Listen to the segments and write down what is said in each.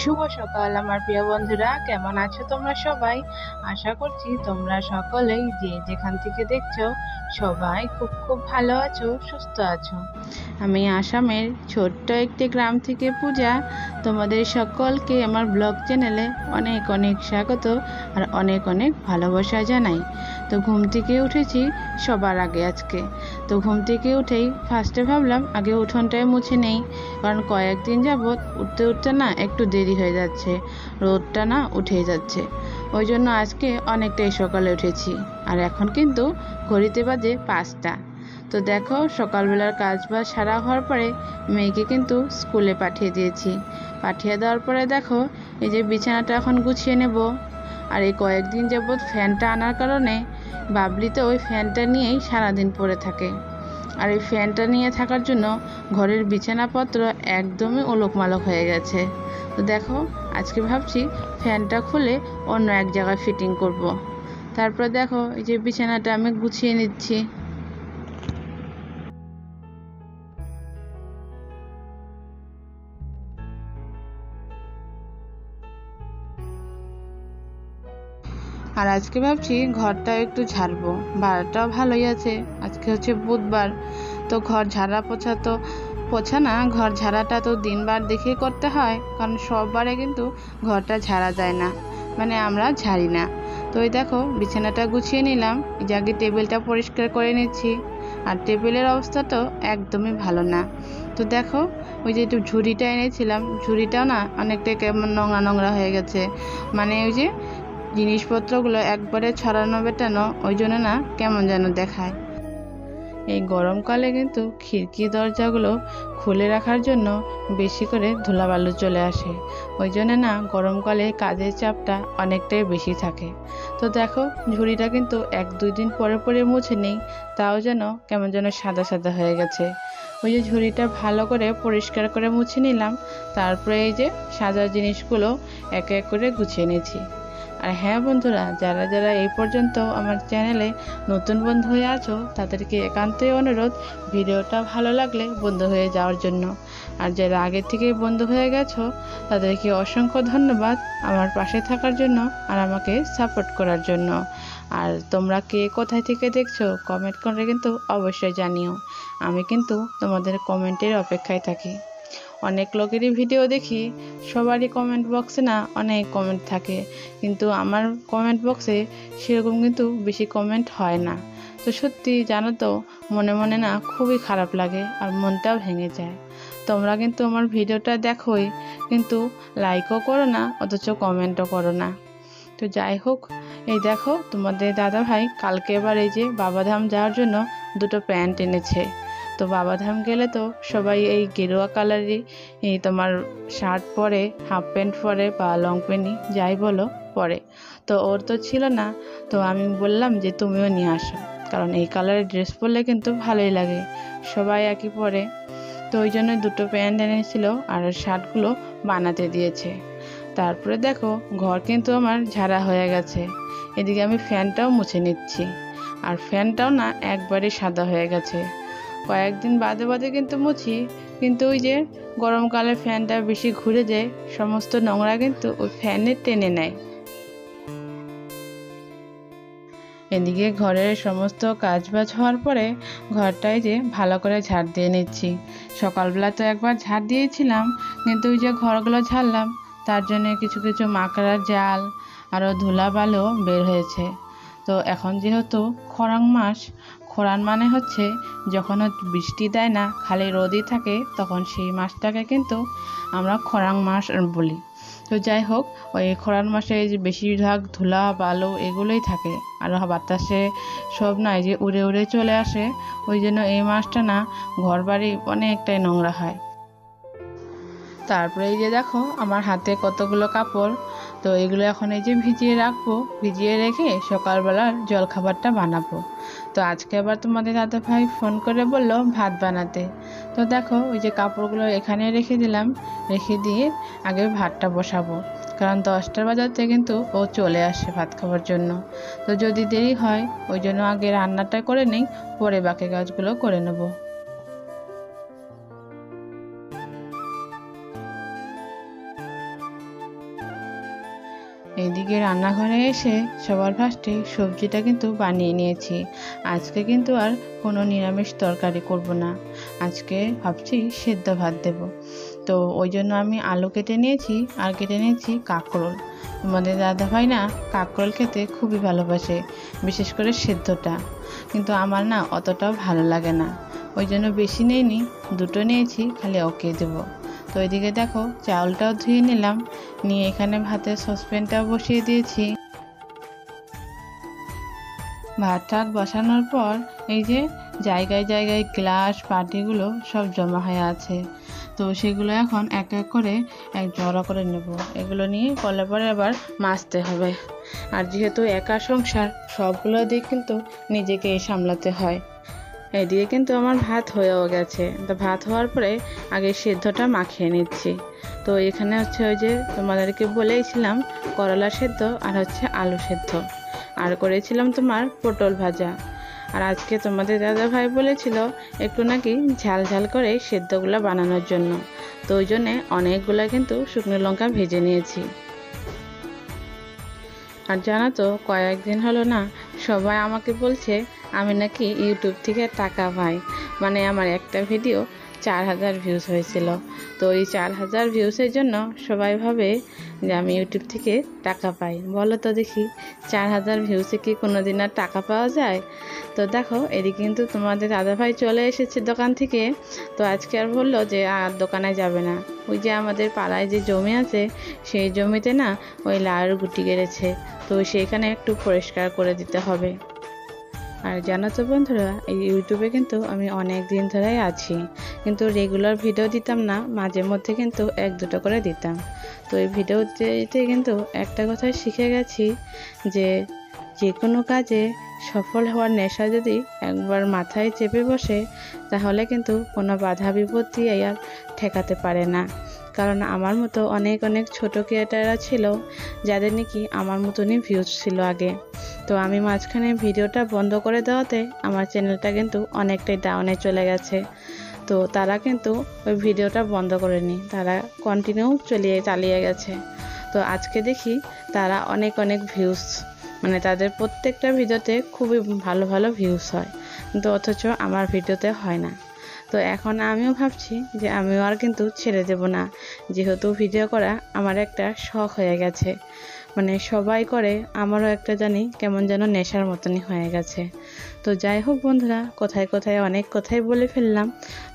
শুভ সকাল আমার প্রিয় বন্ধুরা, কেমন আছো তোমরা সবাই? আশা করছি তোমরা সকলেই যে যেখান থেকে দেখছো সবাই খুব খুব ভালো আছো, সুস্থ আছো। আমি আসামের ছোট্ট একটি গ্রাম থেকে পূজা। তোমাদের সকলকে আমার ব্লগ চ্যানেলে অনেক অনেক স্বাগত আর অনেক অনেক ভালোবাসা জানাই। তো ঘুম থেকে উঠেছি সবার আগে আজকে। তো ঘুম থেকে উঠেই ফার্স্টে ভাবলাম আগে উঠোনটায় মুছে নেই, কারণ কয়েকদিন যাবৎ উঠতে উঠতে না একটু দেরি হয়ে যাচ্ছে, রোদটা না উঠেই যাচ্ছে। ওই জন্য আজকে অনেকটাই সকালে উঠেছি। আর এখন কিন্তু ঘড়িতে বাজে 5টা। তো দেখো সকালবেলার কাজ বাজ সারা হওয়ার পরে মেয়েকে কিন্তু স্কুলে পাঠিয়ে দিয়েছি। পাঠিয়ে দেওয়ার পরে দেখো এই যে বিছানাটা এখন গুছিয়ে নেব। আর এই কয়েকদিন যাবৎ ফ্যানটা আনার কারণে বাবলি তো ওই ফ্যানটা নিয়েই সারাদিন পড়ে থাকে। আর এই ফ্যানটা নিয়ে থাকার জন্য ঘরের বিছানাপত্র একদমই ওলকমালক হয়ে গেছে। তো দেখো আজকে ভাবছি ফ্যানটা খুলে অন্য এক জায়গায় ফিটিং করব। তারপর দেখো এই যে বিছানাটা আমি গুছিয়ে নিচ্ছি। আর আজকে ভাবছি ঘরটা একটু ঝাড়বো, ভাড়াটাও ভালোই আছে। আজকে হচ্ছে বুধবার, তো ঘর ঝাড়া পোছা না, ঘর ঝাড়াটা তো দিনবার দেখেই করতে হয়, কারণ সববারে কিন্তু ঘরটা ঝাড়া যায় না, মানে আমরা ঝাড়ি না। তো ওই দেখো বিছানাটা গুছিয়ে নিলাম, এই যে আগে টেবিলটা পরিষ্কার করে নিচ্ছি। আর টেবিলের অবস্থা তো একদমই ভালো না। তো দেখো ওই যে একটু ঝুড়িটা এনেছিলাম, ঝুড়িটাও না অনেকটাই কেমন নোংরা নোংরা হয়ে গেছে, মানে ওই যে জিনিসপত্রগুলো একবারে ছড়ানো বেটানো, ওই জন্য না কেমন যেন দেখায়। এই গরমকালে কিন্তু খিড়কি দরজাগুলো খুলে রাখার জন্য বেশি করে ধুলাবালু চলে আসে, ওই জন্য না গরমকালে কাজের চাপটা অনেকটাই বেশি থাকে। তো দেখো ঝুড়িটা কিন্তু 1-2 দিন পরে পরে মুছে নেই, তাও যেন কেমন যেন সাদা সাদা হয়ে গেছে। ওই যে ঝুড়িটা ভালো করে পরিষ্কার করে মুছে নিলাম, তারপরে এই যে সাজার জিনিসগুলো এক এক করে গুছিয়ে নিয়েছি। আর হ্যাঁ বন্ধুরা, যারা যারা এই পর্যন্ত আমার চ্যানেলে নতুন বন্ধু হয়ে আছো তাদেরকে একান্তই অনুরোধ ভিডিওটা ভালো লাগলে বন্ধু হয়ে যাওয়ার জন্য। আর যারা আগে থেকেই বন্ধু হয়ে গেছো তাদেরকে অসংখ্য ধন্যবাদ আমার পাশে থাকার জন্য আর আমাকে সাপোর্ট করার জন্য। আর তোমরা কে কোথায় থেকে দেখছো কমেন্ট করে কিন্তু অবশ্যই জানিও, আমি কিন্তু তোমাদের কমেন্টের অপেক্ষায় থাকি। অনেক লোকেরই ভিডিও দেখি, সবারই কমেন্ট বক্সে না অনেক কমেন্ট থাকে, কিন্তু আমার কমেন্ট বক্সে সেরকম কিন্তু বেশি কমেন্ট হয় না। তো সত্যি জানো তো, মনে মনে না খুবই খারাপ লাগে আর মনটাও ভেঙে যায়। তোমরা কিন্তু আমার ভিডিওটা দেখোই, কিন্তু লাইকও করো না, অথচ কমেন্টও করো না। তো যাই হোক, এই দেখো তোমাদের দাদা ভাই কালকে এবার এই যে বাবাধাম যাওয়ার জন্য 2টো প্যান্ট এনেছে। তো বাবাধাম গেলে তো সবাই এই গেরুয়া কালারই এই তোমার শার্ট পরে, হাফ প্যান্ট পরে বা লং প্যান্টই যাই বলো পরে। তো ওর তো ছিল না, তো আমি বললাম যে তুমিও নিয়ে আসো, কারণ এই কালারের ড্রেস পরলে কিন্তু ভালোই লাগে, সবাই একই পরে। তো ওই জন্য 2টো প্যান্ট এনেছিল আর শার্টগুলো বানাতে দিয়েছে। তারপরে দেখো ঘর কিন্তু আমার ঝাড়া হয়ে গেছে, এদিকে আমি ফ্যানটাও মুছে নিচ্ছি। আর ফ্যানটাও না একবারে সাদা হয়ে গেছে, কয়েকদিন বাদে বাদে কিন্তু মুছি, কিন্তু ওই যে গরমকালে ফ্যানটা বেশি ঘুরে যায়, সমস্ত নোংরা কিন্তু ওই ফ্যানে টেনে নেয়। এদিকে ঘরের সমস্ত কাজবাজ হওয়ার পরে ঘরটায় যে ভালো করে ঝাড় দিয়ে নিচ্ছি। সকালবেলা তো একবার ঝাড় দিয়েছিলাম, কিন্তু ওই যে ঘরগুলো ঝাড়লাম তার জন্য কিছু কিছু মাকড়ার জাল আরও ধুলাবালু বের হয়েছে। তো এখন যেহেতু খরাং মাস, খরান মানে হচ্ছে যখন বৃষ্টি দেয় না, খালি রোদই থাকে, তখন সেই মাসটাকে কিন্তু আমরা খরাং মাস বলি। তো যাই হোক, ওই খরান মাসে যে বেশিরভাগ ধুলা বালু এগুলোই থাকে, আর বাতাসে সব না এই যে উড়ে উড়ে চলে আসে, ওই জন্য এই মাসটা না ঘর বাড়ি অনেকটাই নোংরা হয়। তারপরে এই যে দেখো আমার হাতে কতগুলো কাপড়, তো এগুলো এখন এই যে ভিজিয়ে রাখবো, ভিজিয়ে রেখে সকালবেলার জলখাবারটা বানাবো। তো আজকে আবার তোমাদের দাদা ভাই ফোন করে বললো ভাত বানাতে। তো দেখো ওই যে কাপড়গুলো এখানে রেখে দিলাম, রেখে দিয়ে আগে ভাতটা বসাবো, কারণ 10টার বাজাতে কিন্তু ও চলে আসে ভাত খাওয়ার জন্য। তো যদি দেরি হয় ওই জন্য আগে রান্নাটা করে নেই, পরে বাকি কাজগুলো করে নেবো। এদিকে রান্নাঘরে এসে সবার ফার্স্টে সবজিটা কিন্তু বানিয়ে নিয়েছি। আজকে কিন্তু আর কোনো নিরামিষ তরকারি করব না, আজকে ভাবছি সেদ্ধ ভাত দেব। তো ওই জন্য আমি আলু কেটে নিয়েছি আর কেটে নিয়েছি কাঁকরোল। তোমাদের দাদাভাই না কাঁকরোল খেতে খুবই ভালোবাসে, বিশেষ করে সেদ্ধটা, কিন্তু আমার না অতটাও ভালো লাগে না, ওই জন্য বেশি নিইনি, দুটো নিয়েছি, খালি ওকে দেবো। তো এদিকে দেখো চাউলটাও ধুয়ে নিলাম, নিয়ে এখানে ভাতের সসপ্যানটাও বসিয়ে দিয়েছি। ভাতটা বসানোর পর এই যে জায়গায় জায়গায় গ্লাস বাটিগুলো সব জমা হয়ে আছে, তো সেগুলো এখন এক এক করে জড়ো করে নেব। এগুলো নিয়ে করলে পরে আবার মাজতে হবে, আর যেহেতু একা সংসার সবগুলো দিক কিন্তু নিজেকেই সামলাতে হয়। এদিকে কিন্তু আমার ভাত হয়েও গেছে, তো ভাত হওয়ার পরে আগে সেদ্ধটা মাখিয়ে নিচ্ছি। তো এখানে হচ্ছে ওই যে তোমাদেরকে বলেইছিলাম করলা সেদ্ধ আর হচ্ছে আলু সেদ্ধ, আর করেছিলাম তোমার পটল ভাজা। আর আজকে তোমাদের দাদা ভাই বলেছিল একটু নাকি ঝাল ঝাল করে সেদ্ধগুলো বানানোর জন্য, তো ওই জন্যে অনেকগুলো কিন্তু শুকনো লঙ্কা ভেজে নিয়েছি। আর জানো তো কয়েকদিন হলো না সবাই আমাকে বলছে আমি নাকি ইউটিউব থেকে টাকা পাই, মানে আমার একটা ভিডিও 4000 ভিউজ হয়েছিল। তো এই 4000 ভিউজের জন্য সবাই ভাবে যে আমি ইউটিউব থেকে টাকা পাই। বলো তো দেখি 4000 ভিউজে কি কোনো দিন আর টাকা পাওয়া যায়? তো দেখো এদিকে কিন্তু তোমাদের দাদাভাই চলে এসেছে দোকান থেকে। তো আজকে আর বললো যে আর দোকানে যাবে না, ওই যে আমাদের পাড়ায় যে জমি আছে সেই জমিতে না ওই লাউয়ের গুটি গেড়েছে, তো সেইখানে একটু পরিষ্কার করে দিতে হবে। আর জানো তো বন্ধুরা, এই ইউটিউবে কিন্তু আমি অনেক দিন ধরেই আছি, কিন্তু রেগুলার ভিডিও দিতাম না, মাঝে মধ্যে কিন্তু 1-2টো করে দিতাম। তো এই ভিডিও দিতে কিন্তু একটা কথাই শিখে গেছি যে যে কোনো কাজে সফল হওয়ার নেশা যদি একবার মাথায় চেপে বসে তাহলে কিন্তু কোনো বাধা বিপত্তি আর ঠেকাতে পারে না। কারণ আমার মতো অনেক অনেক ছোটো ক্রিয়েটাররা ছিল যাদের নাকি আমার মতনই ভিউজ ছিল আগে। তো আমি মাঝখানে ভিডিওটা বন্ধ করে দেওয়াতে আমার চ্যানেলটা কিন্তু অনেকটাই ডাউনে চলে গেছে। তো তারা কিন্তু ওই ভিডিওটা বন্ধ করেনি, তারা কন্টিনিউ চালিয়ে গেছে। তো আজকে দেখি তারা অনেক অনেক ভিউজ, মানে তাদের প্রত্যেকটা ভিডিওতে খুবই ভালো ভালো ভিউজ হয়, কিন্তু অথচ আমার ভিডিওতে হয় না। তো এখন আমিও ভাবছি যে আমিও আর কিন্তু ছেড়ে দেব না, যেহেতু ভিডিও করা আমার একটা শখ হয়ে গেছে, মানে সবাই করে, আমারও একটা জানি কেমন যেন নেশার মতনই হয়ে গেছে। তো যাই হোক বন্ধুরা, কোথায় কোথায় অনেক কথাই বলে ফেললাম।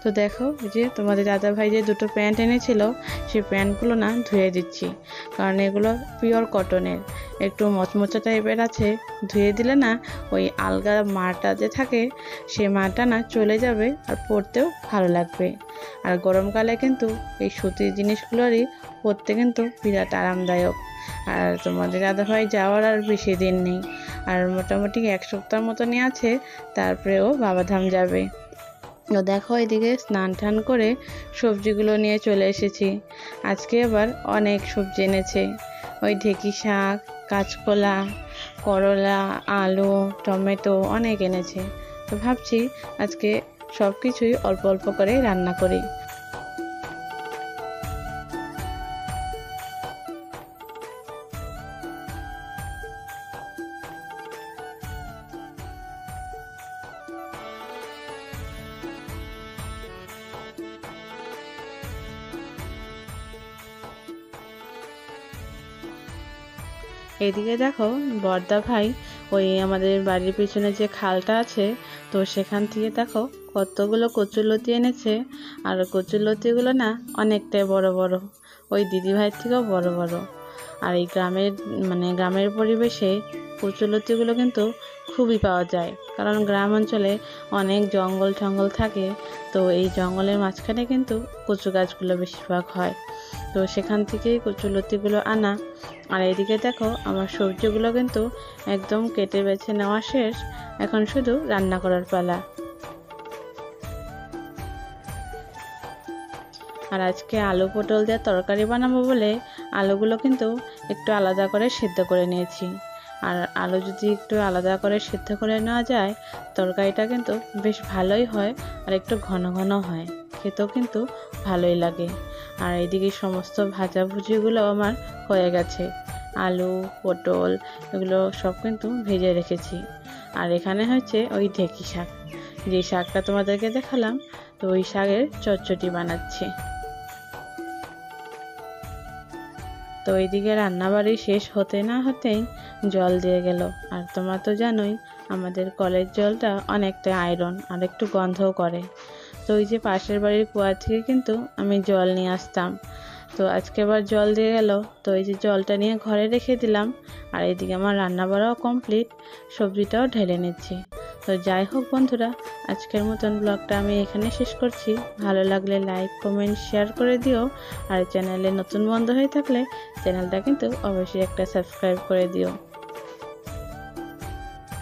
তো দেখো যে তোমাদের দাদাভাই যে দুটো প্যান্ট এনেছিল সেই প্যান্টগুলো না ধুয়ে দিচ্ছি, কারণ এগুলো পিওর কটনের, একটু মচমচা টাইপের আছে, ধুয়ে দিলে না ওই আলগা মারটা যে থাকে সেই মারটা না চলে যাবে আর পরতেও ভালো লাগবে। আর গরমকালে কিন্তু এই সুতির জিনিসগুলোরই পরতে কিন্তু বিরাট আরামদায়ক। আর তোমাদের দাদাভাই যাওয়ার আর বেশি দিন নেই, আর মোটামুটি 1 সপ্তাহ মতনই আছে, তারপরেও বাবাধাম যাবে। তো দেখো এদিকে স্নান টান করে সবজিগুলো নিয়ে চলে এসেছি। আজকে আবার অনেক সবজি এনেছে, ওই ঢেঁকি শাক, কাঁচকলা, করলা, আলু, টমেটো অনেক এনেছে। তো ভাবছি আজকে সব কিছুই অল্প অল্প করে রান্না করি। এদিকে দেখো বড়দা ভাই ওই আমাদের বাড়ির পিছনে যে খালটা আছে, তো সেখান থেকে দেখো কতগুলো কচুরলতি এনেছে। আর কচুরলতিগুলো না অনেকটাই বড় বড়, ওই দিদিভাইয়ের থেকেও বড় বড়। আর এই গ্রামের পরিবেশে কচুরলতিগুলো কিন্তু খুবই পাওয়া যায়, কারণ গ্রাম অঞ্চলে অনেক জঙ্গল টঙ্গল থাকে, তো এই জঙ্গলের মাঝখানে কিন্তু কচু গাছগুলো বেশিরভাগ হয়, তো সেখান থেকেই কচুরলতিগুলো আনা। আর এদিকে দেখো আমার সবজিগুলো কিন্তু একদম কেটে বেছে নেওয়া শেষ, এখন শুধু রান্না করার পালা। আর আজকে আলু পটল দিয়ে তরকারি বানাবো বলে আলুগুলো কিন্তু একটু আলাদা করে সেদ্ধ করে নিয়েছি। আর আলু যদি একটু আলাদা করে সেদ্ধ করে নেওয়া যায় তরকারিটা কিন্তু বেশ ভালোই হয়, আর একটু ঘন ঘন হয়, খেতেও কিন্তু ভালোই লাগে। আর এদিকে সমস্ত ভাজাভুজিগুলো আমার হয়ে গেছে, আলু পটল এগুলো সব কিন্তু ভেজে রেখেছি। আর এখানে হচ্ছে ওই ঢেঁকি শাক, যে শাকটা তোমাদেরকে দেখালাম, তো ওই শাকের চচ্চড়ি বানাচ্ছি। তো এইদিকে রান্নাবাড়ি শেষ হতে না হতেই জল দিয়ে গেল। আর তোমরা তো জানোই আমাদের কলের জলটা অনেকটা আয়রন আর একটু গন্ধও করে। তো ওই যে পাশের বাড়ির কুয়া থেকে কিন্তু আমি জল নিয়ে আসতাম। তো আজকে আবার জল দিয়ে গেল, তো এই যে জলটা নিয়ে ঘরে রেখে দিলাম। আর এইদিকে আমার রান্না বাড়াও কমপ্লিট, সবজিটাও ঢেলে নিচ্ছি। তো যাই হোক বন্ধুরা, আজকের মতন ব্লগটা আমি এখানে শেষ করছি। ভালো লাগলে লাইক কমেন্ট শেয়ার করে দিও। আর চ্যানেলে নতুন বন্ধু হয়ে থাকলে চ্যানেলটা কিন্তু অবশ্যই একটা সাবস্ক্রাইব করে দিও।